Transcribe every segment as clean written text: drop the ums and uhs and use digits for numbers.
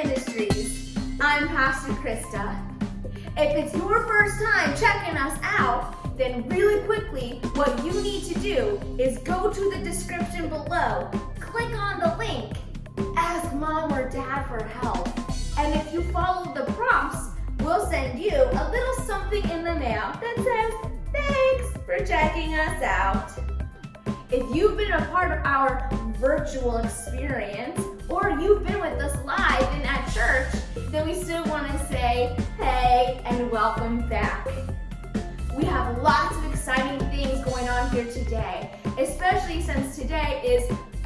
Ministries. I'm Pastor Krista. If it's your first time checking us out, then really quickly, what you need to do is go to the description below, click on the link, ask mom or dad for help, and if you follow the prompts, we'll send you a little something in the mail that says, "Thanks for checking us out." If you've been a part of our virtual experience, or you've been with us live and at church, then we still want to say, hey, and welcome back. We have lots of exciting things going on here today, especially since today is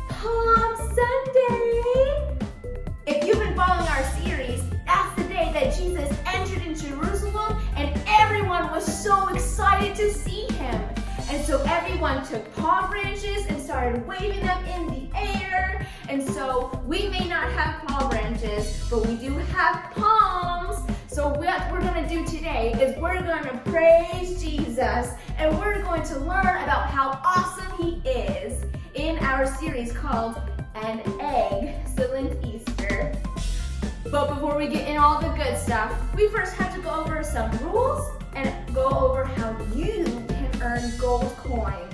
Palm Sunday. If you've been following our series, that's the day that Jesus entered into Jerusalem and everyone was so excited to see him. And so everyone took palm branches and started waving them in the air. And so we may not have palm branches, but we do have palms. So what we're going to do today is we're going to praise Jesus and we're going to learn about how awesome he is in our series called An Excellent Easter. But before we get in all the good stuff, we first have to go over some rules and go over how you can earn gold coins.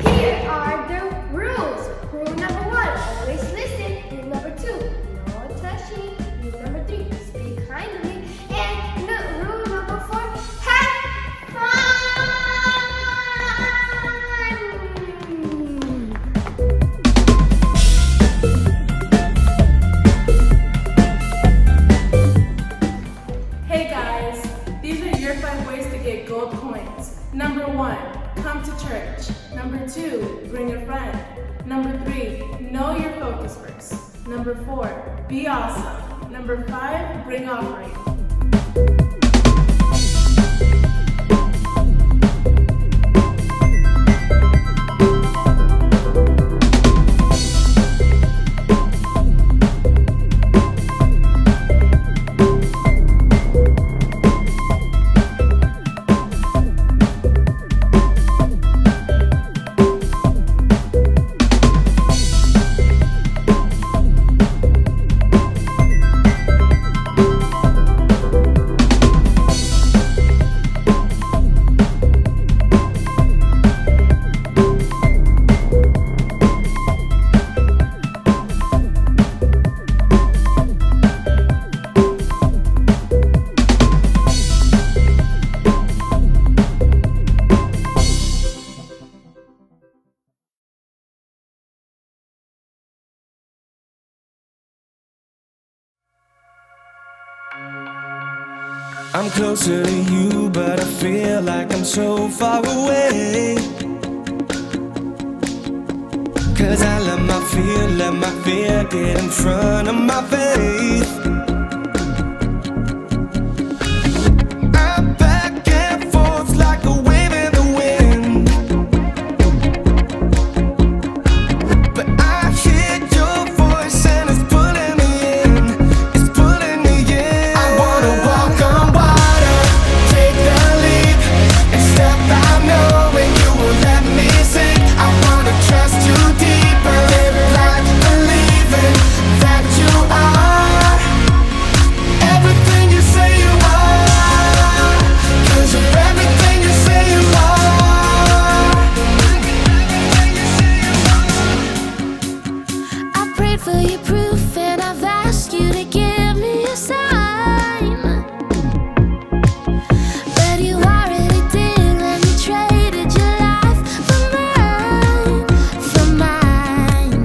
Here are the rules. Rule number 1, always listen. Rule number 2, no touching. Rule number 3, speak kindly. And rule number 4, have fun! Hey guys, these are your 5 ways to get gold coins. Number 1, come to church. Number 2, bring a friend. Number 3, know your focus verse. Number 4, be awesome. Number 5, bring offering. I'm closer to you, but I feel like I'm so far away. 'Cause I let my fear get in front of my faith. I'm back and forth like a wave in the wind, but I hear your voice and it's pulling me in, it's pulling me in. I wanna walk on water, take the leap, and step out knowing you will let me sink. I wanna trust you deeper, live like believing that you are everything you say you are, 'cause you're everything you say you are. I prayed for your proof and I've asked you to give me a sign, but you already did when you traded your life for mine, for mine.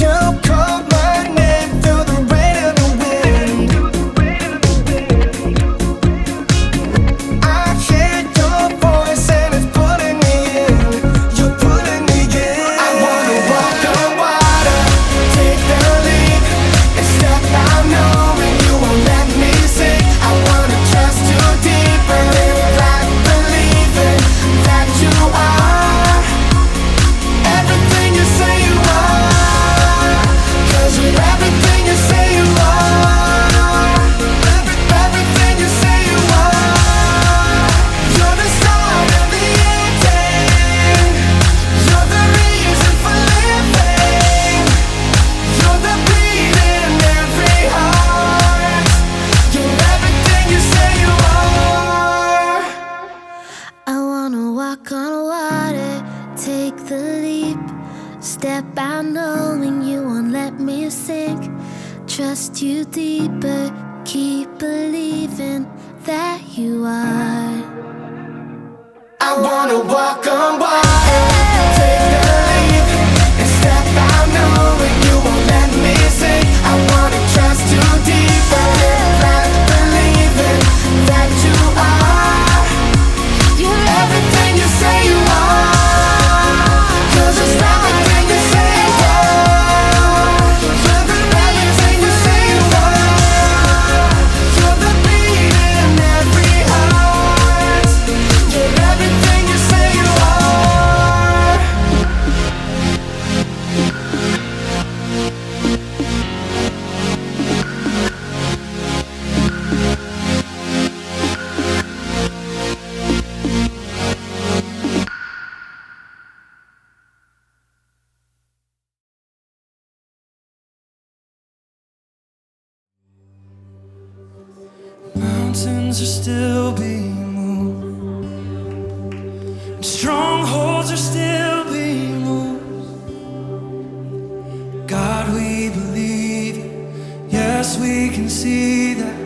You called my name through the rain and the wind. I hear your voice and it's pulling me in, you're pulling me in. I wanna walk on water, knowing you won't let me sink. Trust you deeper, keep believing that you are. I wanna walk on water, take the leap, and step out knowing you won't let me sink. I wanna trust you deeper, like believing that you are. You're everything you say you are. You're just everything you say you are. You're the everything you say you are. You're the beat in every heart. You're everything you say you are. Mountains are still being moved, and strongholds are still being moved. God, we believe it. Yes, we can see that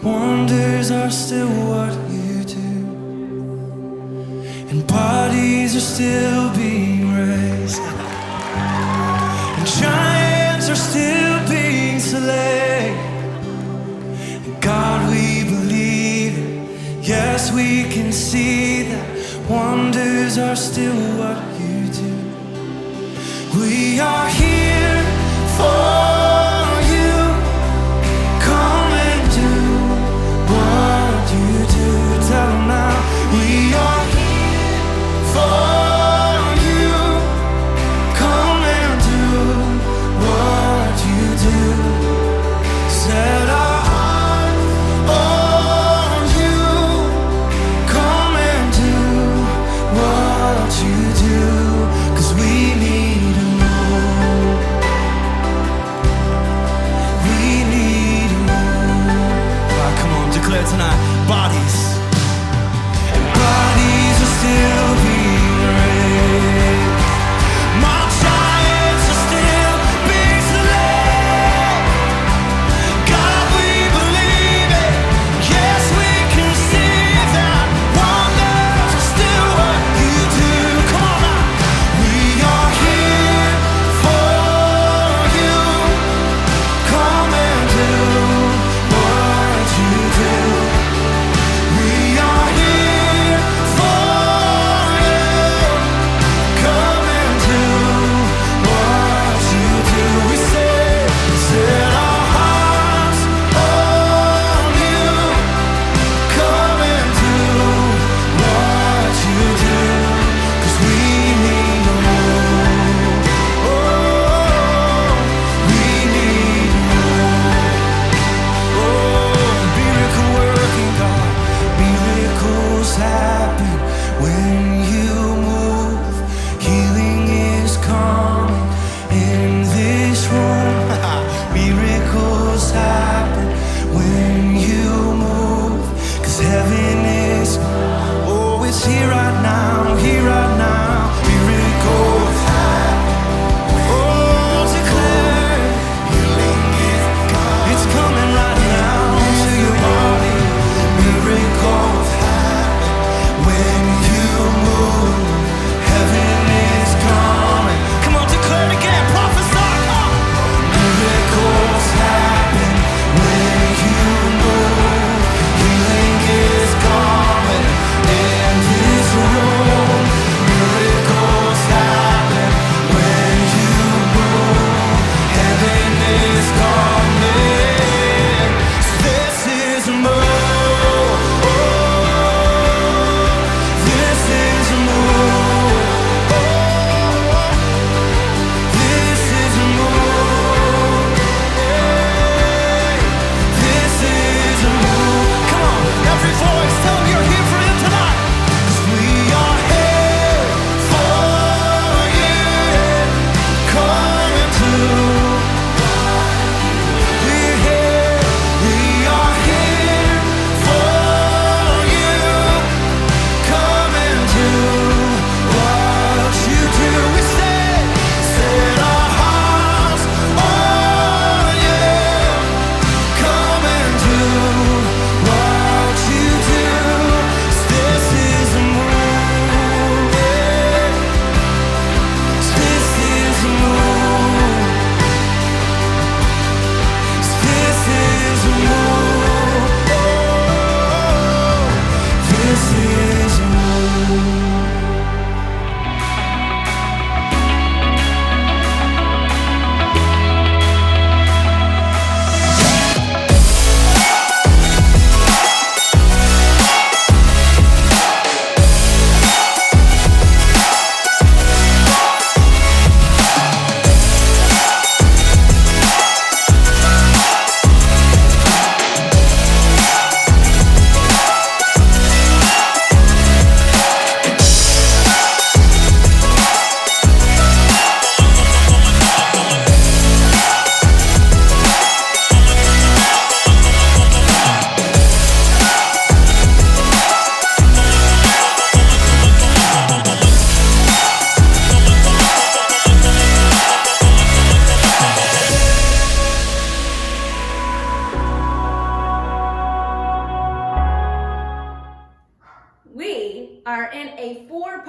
wonders are still what you do, and bodies are still being raised, and giants are still being slain. God, we believe it. Yes, we can see that wonders are still what you do. We are here for you. Come and do what you do. Tell them now. We are here for you. Come and do what you do. Set our on you. Come and do what you do, 'cause we need to know.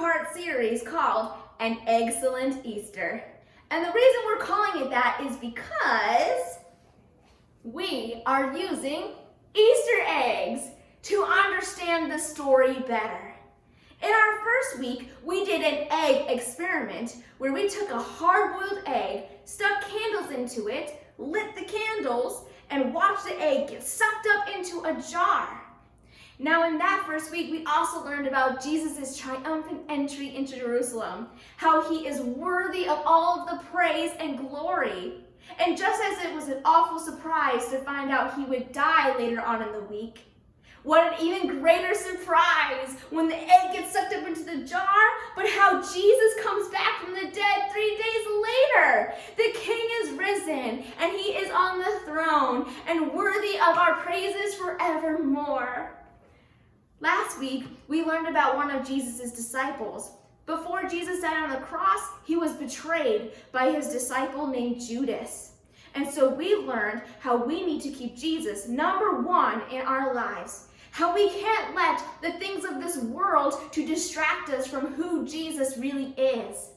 4-part series called An Excellent Easter. And the reason we're calling it that is because we are using Easter eggs to understand the story better. In our first week, we did an egg experiment where we took a hard-boiled egg, stuck candles into it, lit the candles, and watched the egg get sucked up into a jar. Now in that first week, we also learned about Jesus' triumphant entry into Jerusalem, how he is worthy of all of the praise and glory. And just as it was an awful surprise to find out he would die later on in the week, what an even greater surprise when the egg gets sucked up into the jar, but how Jesus comes back from the dead 3 days later. The King is risen, and he is on the throne, and worthy of our praises forevermore. Last week, we learned about one of Jesus' disciples. Before Jesus died on the cross, he was betrayed by his disciple named Judas. And so we learned how we need to keep Jesus number one in our lives. How we can't let the things of this world to distract us from who Jesus really is.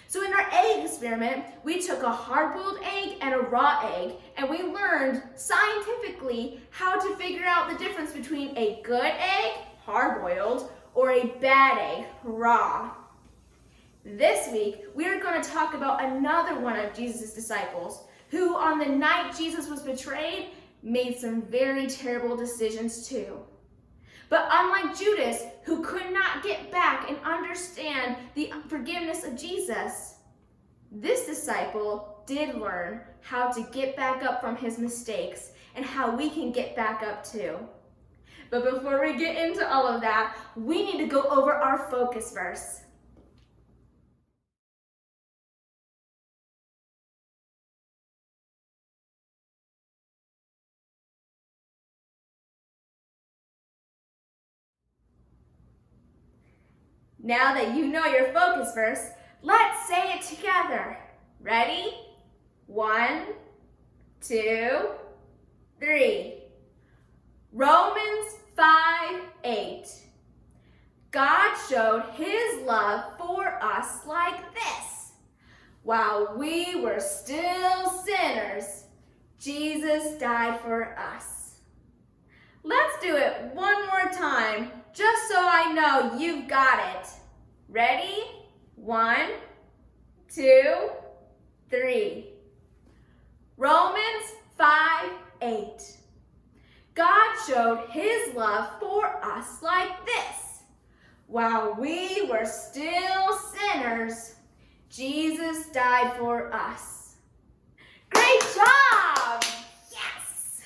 So in our egg experiment, we took a hard-boiled egg and a raw egg, and we learned scientifically how to figure out the difference between a good egg, hard-boiled, or a bad egg, raw. This week, we are going to talk about another one of Jesus' disciples, who on the night Jesus was betrayed, made some very terrible decisions too. But unlike Judas, who could not get back and understand the forgiveness of Jesus, this disciple did learn how to get back up from his mistakes and how we can get back up too. But before we get into all of that, we need to go over our focus verse. Now that you know your focus verse, let's say it together. Ready? 1, 2, 3. Romans 5:8. God showed his love for us like this. While we were still sinners, Jesus died for us. Let's do it one more time, just so I know you've got it. Ready? 1, 2, 3. Romans 5:8. God showed his love for us like this. While we were still sinners, Jesus died for us. Great job! Yes!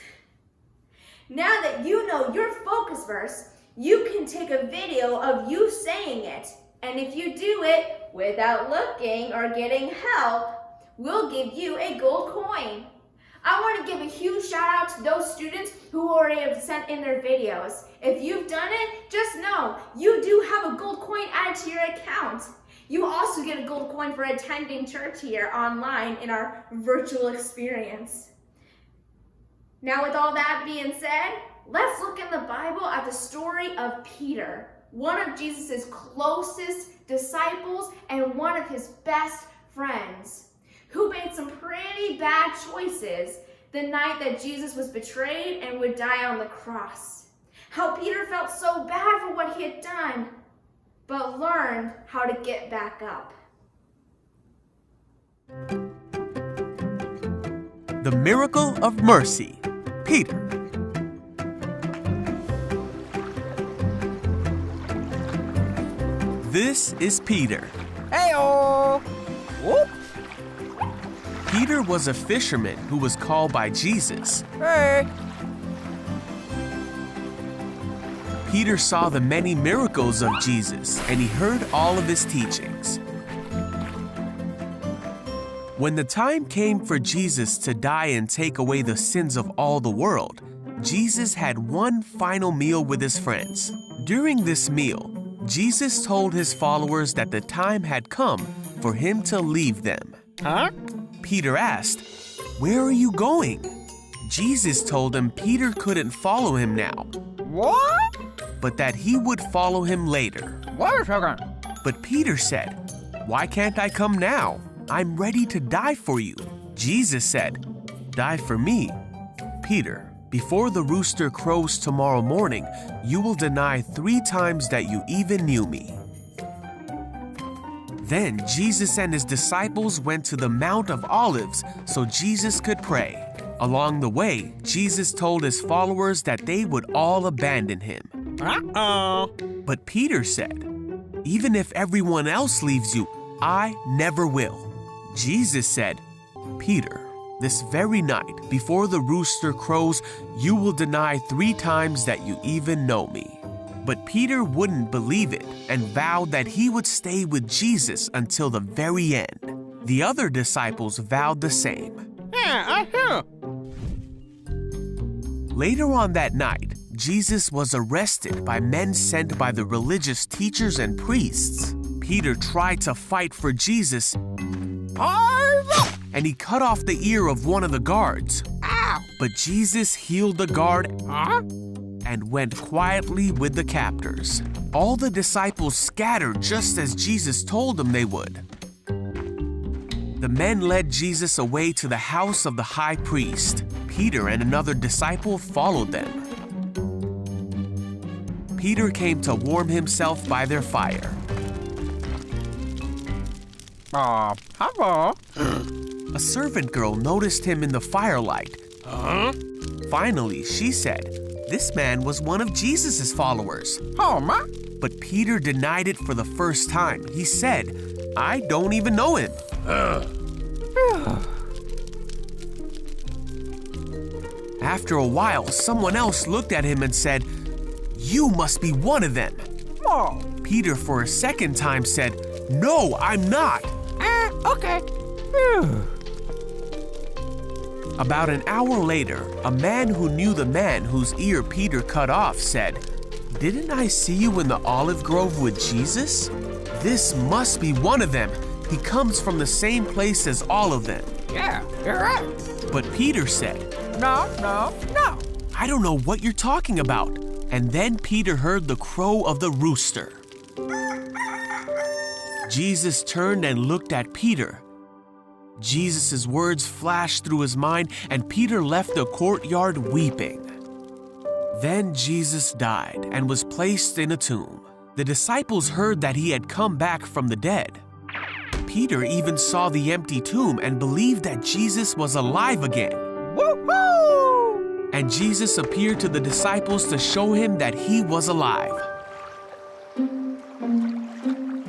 Now that you know your focus verse, you can take a video of you saying it. And if you do it without looking or getting help, we'll give you a gold coin. I want to give a huge shout out to those students who already have sent in their videos. If you've done it, just know you do have a gold coin added to your account. You also get a gold coin for attending church here online in our virtual experience. Now with all that being said, let's look in the Bible at the story of Peter, one of Jesus' closest disciples and one of his best friends, who made some pretty bad choices the night that Jesus was betrayed and would die on the cross. How Peter felt so bad for what he had done, but learned how to get back up. The Miracle of Mercy, Peter. This is Peter. Hey-o! Whoop! Peter was a fisherman who was called by Jesus. Hey! Peter saw the many miracles of Jesus, and he heard all of his teachings. When the time came for Jesus to die and take away the sins of all the world, Jesus had one final meal with his friends. During this meal, Jesus told his followers that the time had come for him to leave them. Huh? Peter asked, "Where are you going?" Jesus told him Peter couldn't follow him now, What? but that he would follow him later. Wait a second. But Peter said, "Why can't I come now? I'm ready to die for you." Jesus said, "Die for me? Peter, before the rooster crows tomorrow morning, you will deny 3 times that you even knew me." Then Jesus and his disciples went to the Mount of Olives so Jesus could pray. Along the way, Jesus told his followers that they would all abandon him. Uh-oh. But Peter said, "Even if everyone else leaves you, I never will." Jesus said, "Peter, this very night, before the rooster crows, you will deny 3 times that you even know me." But Peter wouldn't believe it and vowed that he would stay with Jesus until the very end. The other disciples vowed the same. Yeah. Later on that night, Jesus was arrested by men sent by the religious teachers and priests. Peter tried to fight for Jesus, and he cut off the ear of one of the guards. Ow. But Jesus healed the guard Huh? and went quietly with the captors. All the disciples scattered just as Jesus told them they would. The men led Jesus away to the house of the high priest. Peter and another disciple followed them. Peter came to warm himself by their fire. Hello. A servant girl noticed him in the firelight. Finally, she said, "This man was one of Jesus' followers." Oh, ma. But Peter denied it for the first time. He said, "I don't even know him." After a while, someone else looked at him and said, "You must be one of them." Oh. Peter, for a second time, said, "No, I'm not." Okay. About an hour later, a man who knew the man whose ear Peter cut off said, "Didn't I see you in the olive grove with Jesus? This must be one of them. He comes from the same place as all of them." Yeah, you're right. But Peter said, No. "I don't know what you're talking about." And then Peter heard the crow of the rooster. Jesus turned and looked at Peter. Jesus' words flashed through his mind, and Peter left the courtyard weeping. Then Jesus died and was placed in a tomb. The disciples heard that he had come back from the dead. Peter even saw the empty tomb and believed that Jesus was alive again. Woohoo! And Jesus appeared to the disciples to show him that he was alive.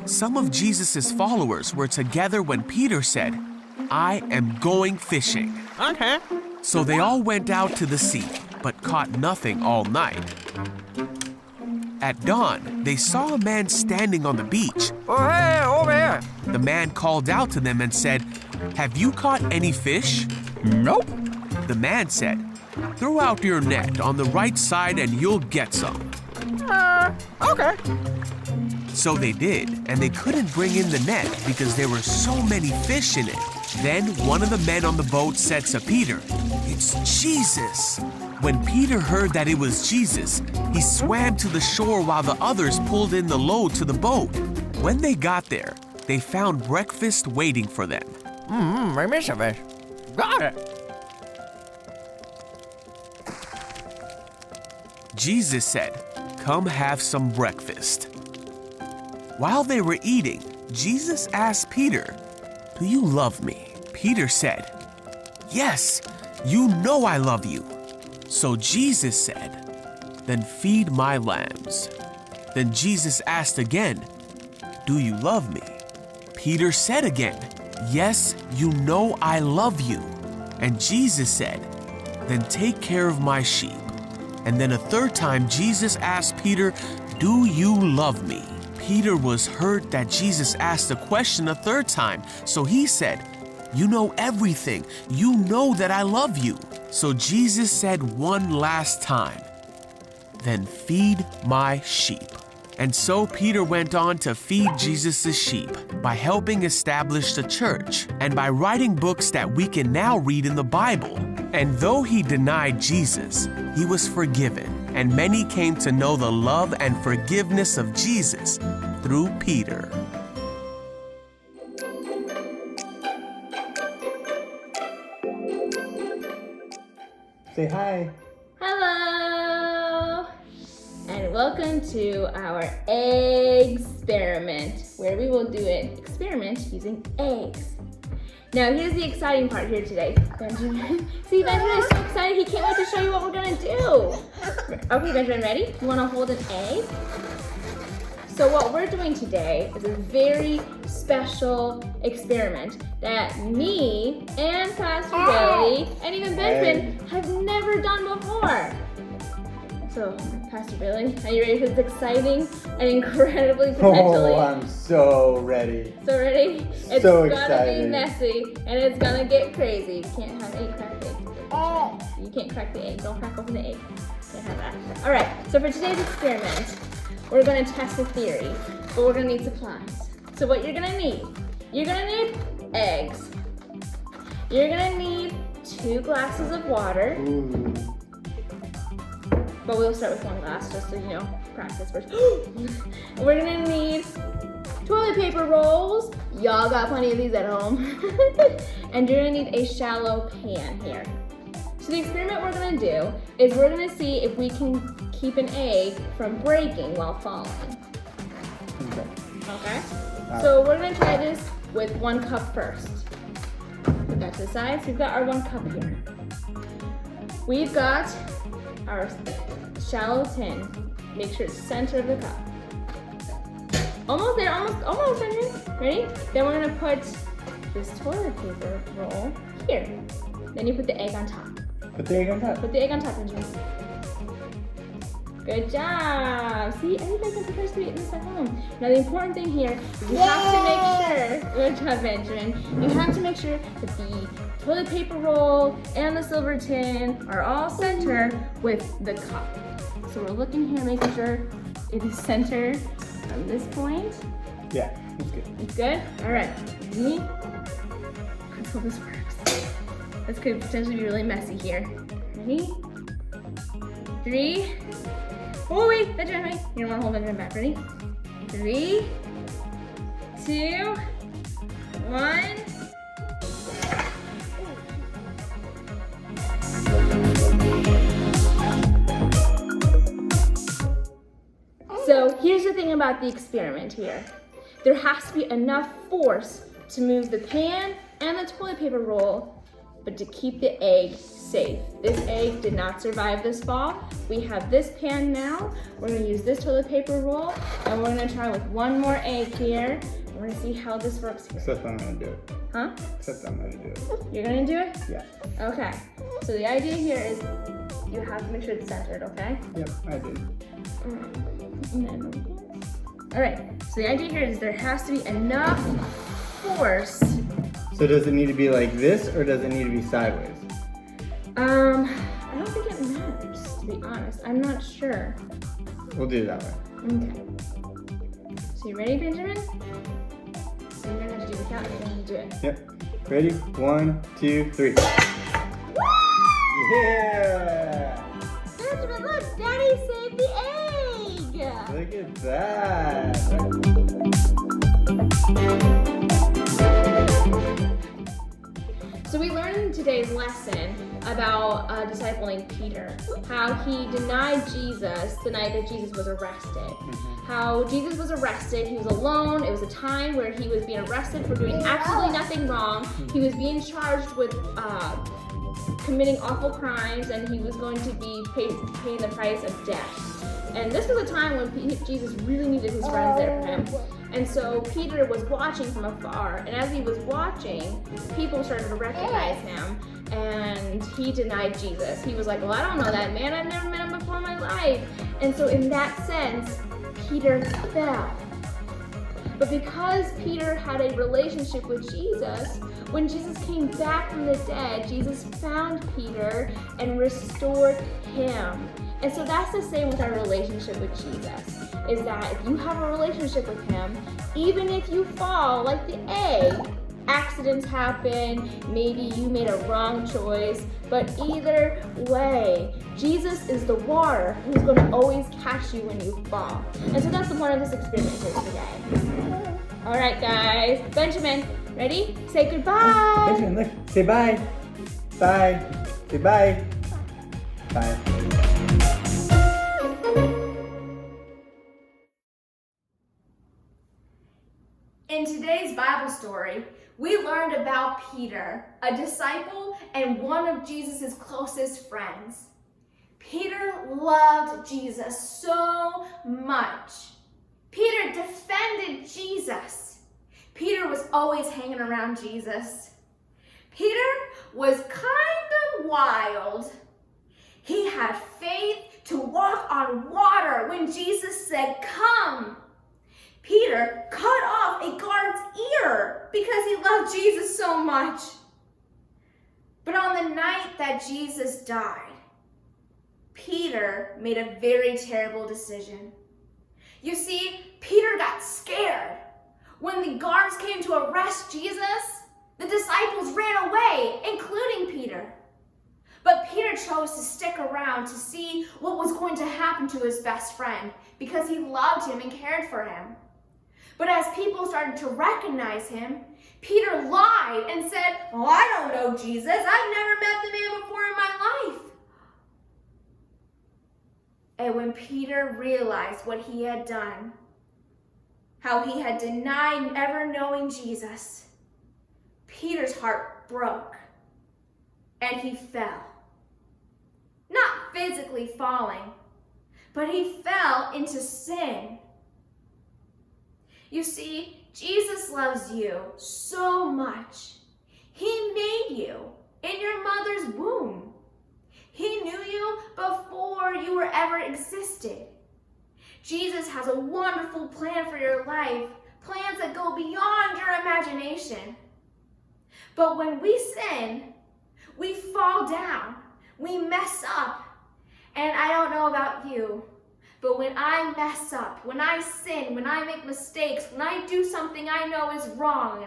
Some of Jesus' followers were together when Peter said, "I am going fishing." Okay. So they all went out to the sea, but caught nothing all night. At dawn, they saw a man standing on the beach. Oh, hey, over here. The man called out to them and said, "Have you caught any fish?" Nope. The man said, "Throw out your net on the right side and you'll get some." Okay. So they did, and they couldn't bring in the net because there were so many fish in it. Then one of the men on the boat said to Peter, "It's Jesus." When Peter heard that it was Jesus, he swam to the shore while the others pulled in the load to the boat. When they got there, they found breakfast waiting for them. I miss a fish. Got it. Jesus said, "Come have some breakfast." While they were eating, Jesus asked Peter, "Do you love me?" Peter said, "Yes, you know I love you." So Jesus said, "Then feed my lambs." Then Jesus asked again, "Do you love me?" Peter said again, "Yes, you know I love you." And Jesus said, "Then take care of my sheep." And then a third time, Jesus asked Peter, "Do you love me?" Peter was hurt that Jesus asked the question a third time, so he said, "You know everything. You know that I love you." So Jesus said one last time, "Then feed my sheep." And so Peter went on to feed Jesus' sheep by helping establish the church and by writing books that we can now read in the Bible. And though he denied Jesus, he was forgiven, and many came to know the love and forgiveness of Jesus through Peter. Say hi. Hello! And welcome to our experiment, where we will do an experiment using eggs. Now here's the exciting part here today, Benjamin. See, Benjamin is so excited, he can't wait to show you what we're gonna do. Okay, Benjamin, ready? You wanna hold an egg? So what we're doing today is a very special experiment that me and Pastor Billy and even Benjamin have never done before. So, Pastor Billy, are you ready for this exciting and incredibly potentially? Oh, I'm so ready. So ready? It's So gonna excited. be messy and it's gonna get crazy. You can't have egg cracked egg. You can't crack the egg. Don't crack open the egg. Can't have that. All right. So for today's experiment, we're gonna test a theory, but we're gonna need supplies. So what you're gonna need eggs. You're gonna need 2 glasses of water. Ooh. But we'll start with 1 glass just so you know, practice first. We're gonna need toilet paper rolls. Y'all got plenty of these at home. And you're gonna need a shallow pan here. So the experiment we're gonna do is we're gonna see if we can keep an egg from breaking while falling. Okay? So we're gonna try this with 1 cup first. Put that to the side. So we've got our 1 cup here. We've got our shallow tin. Make sure it's center of the cup. Almost there, almost, Benjamin. Ready? Then we're gonna put this toilet paper roll here. Then you put the egg on top. Put the egg on top. Put the egg on top, Benjamin. Good job. See, everybody's supposed to be eating this at home. Now the important thing here is you have to make sure, good job, Benjamin. You have to make sure that the toilet paper roll and the silver tin are all center with the cup. So we're looking here, making sure it is centered on this point. Yeah, it's good. It's good? All right, ready? Let's hope this works. This could potentially be really messy here. Ready? 3. Oh wait, Benjamin, wait. You don't want to hold Benjamin back. Ready? 3, 2, 1. So here's the thing about the experiment here. There has to be enough force to move the pan and the toilet paper roll, but to keep the egg safe. This egg did not survive this fall. We have this pan now. We're gonna use this toilet paper roll, and we're gonna try with 1 more egg here. We're gonna see how this works here. Except I'm gonna do it. Huh? Except I'm gonna do it. You're gonna do it? Yeah. Okay. So the idea here is you have to make sure it's centered, okay? Yep, I did. All right, so the idea here is there has to be enough force. So does it need to be like this or does it need to be sideways? I don't think it matters, to be honest. I'm not sure. We'll do it that way. Okay. So you ready, Benjamin? So you're gonna have to do the count, you're gonna do it. Yep. Ready? 1, 2, 3. Yeah! Benjamin, look, Daddy saved the egg! Look at that. So we learned in today's lesson about discipling Peter, how he denied Jesus the night that Jesus was arrested. How Jesus was arrested, he was alone. It was a time where he was being arrested for doing absolutely nothing wrong. He was being charged with committing awful crimes, and he was going to be paying the price of death. And this was a time when Jesus really needed his friends there for him. And so Peter was watching from afar, and as he was watching, people started to recognize him, and he denied Jesus. He was like, well, I don't know that man, I've never met him before in my life. And so in that sense, Peter fell. But because Peter had a relationship with Jesus, when Jesus came back from the dead, Jesus found Peter and restored him. And so that's the same with our relationship with Jesus, is that if you have a relationship with him, even if you fall like the egg, accidents happen, maybe you made a wrong choice, but either way, Jesus is the water who's going to always catch you when you fall. And so that's the point of this experiment here today. All right, guys. Benjamin, ready? Say goodbye. Benjamin, look. Say bye. Bye. Say bye. Bye. In today's Bible story, we learned about Peter, a disciple and one of Jesus' closest friends. Peter loved Jesus so much. Peter defended Jesus. Peter was always hanging around Jesus. Peter was kind of wild. He had faith to walk on water when Jesus said, "Come." Peter cut off a guard's ear because he loved Jesus so much. But on the night that Jesus died, Peter made a very terrible decision. You see, Peter got scared. When the guards came to arrest Jesus, the disciples ran away, including Peter. But Peter chose to stick around to see what was going to happen to his best friend because he loved him and cared for him. But as people started to recognize him, Peter lied and said, "Oh, I don't know Jesus. I've never met the man before in my life." And when Peter realized what he had done, how he had denied ever knowing Jesus, Peter's heart broke and he fell. Not physically falling, but he fell into sin. You see, Jesus loves you so much. He made you in your mother's womb. He knew you before you were ever existed. Jesus has a wonderful plan for your life, plans that go beyond your imagination. But when we sin, we fall down, we mess up. And I don't know about you, but when I mess up, when I sin, when I make mistakes, when I do something I know is wrong,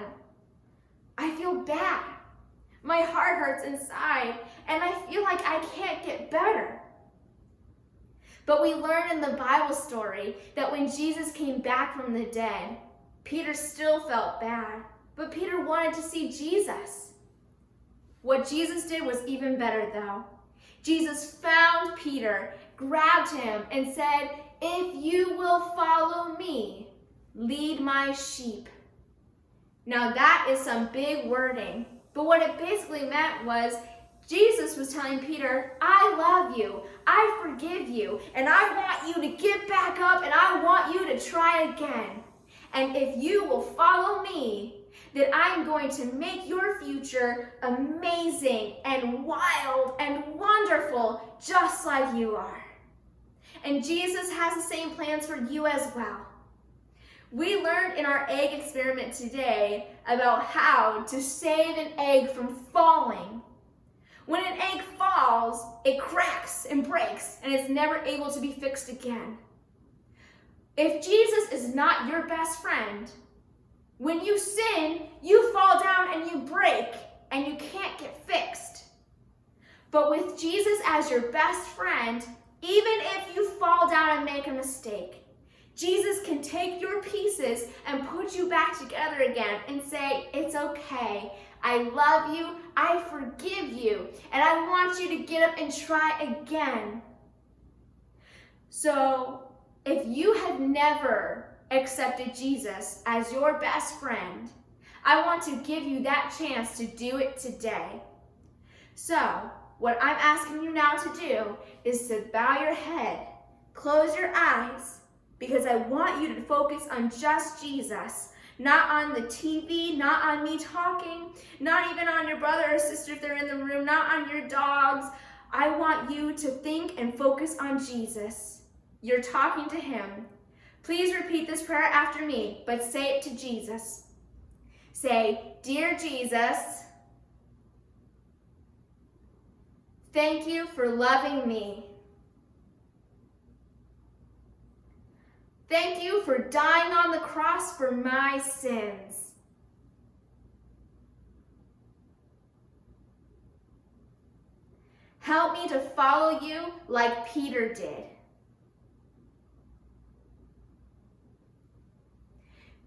I feel bad. My heart hurts inside, and I feel like I can't get better. But we learn in the Bible story that when Jesus came back from the dead, Peter still felt bad, but Peter wanted to see Jesus. What Jesus did was even better, though. Jesus found Peter, grabbed him, and said, "If you will follow me, lead my sheep." Now that is some big wording, but what it basically meant was Jesus was telling Peter, "I love you, I forgive you, and I want you to get back up, and I want you to try again. And if you will follow me, that I'm going to make your future amazing and wild and wonderful, just like you are." And Jesus has the same plans for you as well. We learned in our egg experiment today about how to save an egg from falling. When an egg falls, it cracks and breaks, and it's never able to be fixed again. If Jesus is not your best friend, when you sin, you fall down and you break, and you can't get fixed. But with Jesus as your best friend, even if you fall down and make a mistake, Jesus can take your pieces and put you back together again and say, "It's okay. I love you, I forgive you, and I want you to get up and try again." So, if you have never accepted Jesus as your best friend, I want to give you that chance to do it today. So, what I'm asking you now to do is to bow your head, close your eyes, because I want you to focus on just Jesus, not on the TV, not on me talking, not even on your brother or sister if they're in the room, not on your dogs. I want you to think and focus on Jesus. You're talking to him. Please repeat this prayer after me, but say it to Jesus. Say, "Dear Jesus, thank you for loving me. Thank you for dying on the cross for my sins. Help me to follow you like Peter did.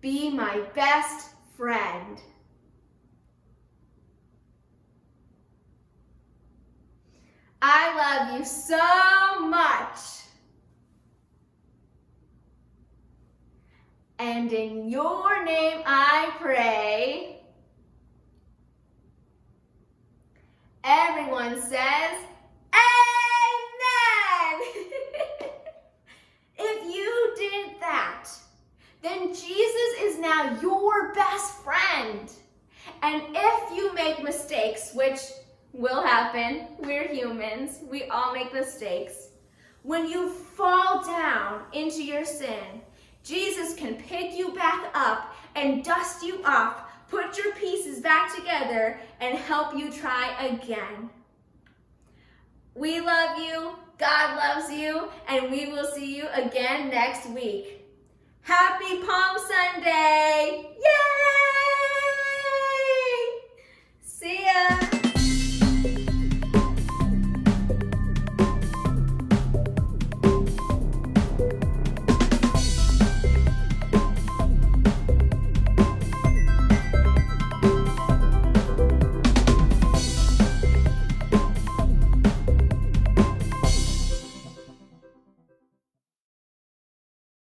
Be my best friend. I love you so much. And in your name I pray. Everyone says, Amen! If you did that, then Jesus is now your best friend. And if you make mistakes, which will happen, we're humans, we all make mistakes. When you fall down into your sin, Jesus can pick you back up and dust you off, put your pieces back together, and help you try again. We love you, God loves you, and we will see you again next week. Happy Palm Sunday! Yay! See ya!